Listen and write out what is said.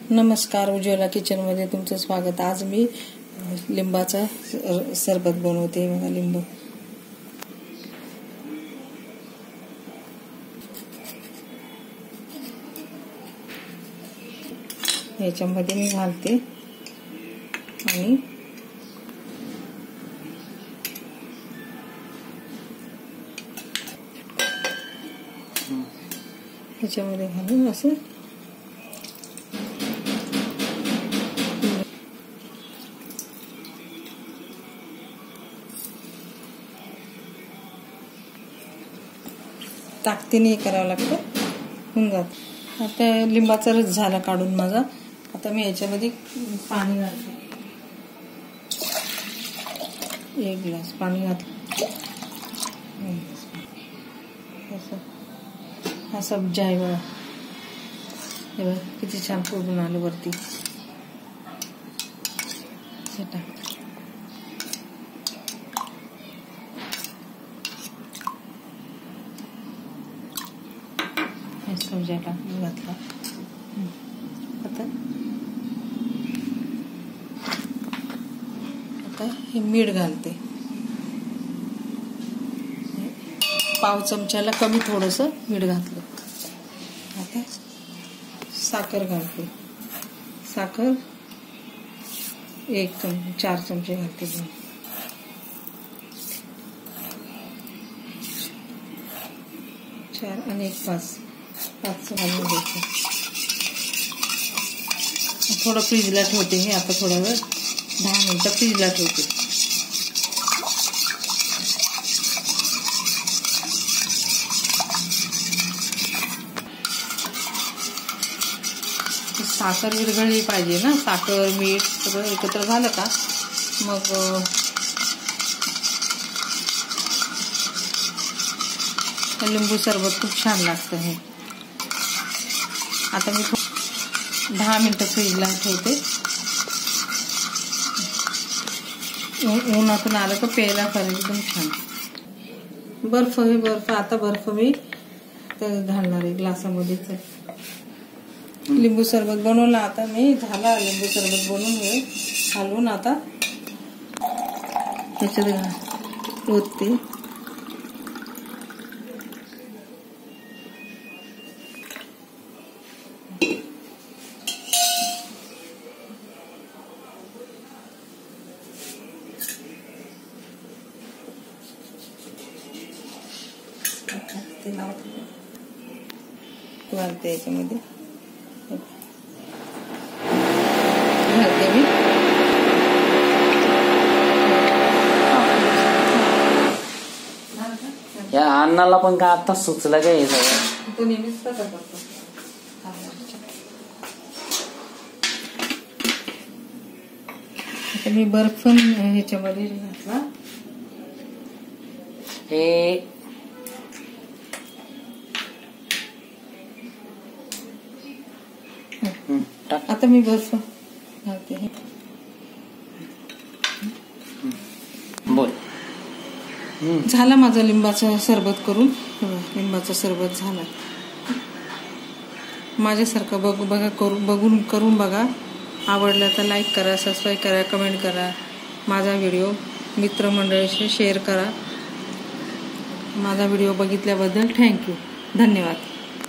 नमस्कार, उज्ज्वला किचनमध्ये तुमचं स्वागत। आज मी लिंबाचा सरबत बनवते। बघा, लिंबू याच्यामध्ये मी घालते आणि याच्यामध्ये घालून असं ताकदीने करावं लागतं, होऊन जात। आता लिंबाचा रस झाला काढून माझा। आता मी याच्यामध्ये पाणी घालते, 1 ग्लास पाणी घातलं। हा सब्जा आहे बघा, हे बघा किती छान फुगून आलं वरती। सब्जा टाकून घातला। आता हे मीठ घालते, पाव चमच्याला कमी थोडंसं मीठ घातलं। आता साखर घालते, साखर 4 चमचे घालते। 4 आणि 1 5 घालून घ्यायचं। थोडं फ्रीजला ठेवते मी आता, थोडा वेळ 10 मिनिटं फ्रीजला ठेवते। साखर विरघळली पाहिजे ना, साखर मीठ सगळं एकत्र झालं का मग लिंबू सरबत खूप छान लागतं हे। आता मी 10 मिनिटं फ्रीजला ठेवते। उन्हातून आलं का प्यायला फार एकदम छान। बर्फ आता बर्फ मी घालणार आहे ग्लासामध्येच। लिंबू सरबत बनवला आता मी, झाला लिंबू सरबत बनवून घालून आता ह्याच्यात ओतते। घालते याच्यामध्ये, घालते मी। या अन्नाला पण का आता सुचलं काय हे सगळं? तो नेहमीच तसा करतो। आता मी बर्फ ह्याच्यामध्ये घातला। हे आता मी बर्फ घालते। बोल। झाला माझा लिंबाचा सरबत करून, लिंबाचा सरबत झाला। माझ्यासारखं करून बघा। आवडलं तर लाईक करा, सबस्क्राईब करा, कमेंट करा। माझा व्हिडिओ मित्रमंडळीशी शेअर करा। माझा व्हिडिओ बघितल्याबद्दल थँक्यू, धन्यवाद।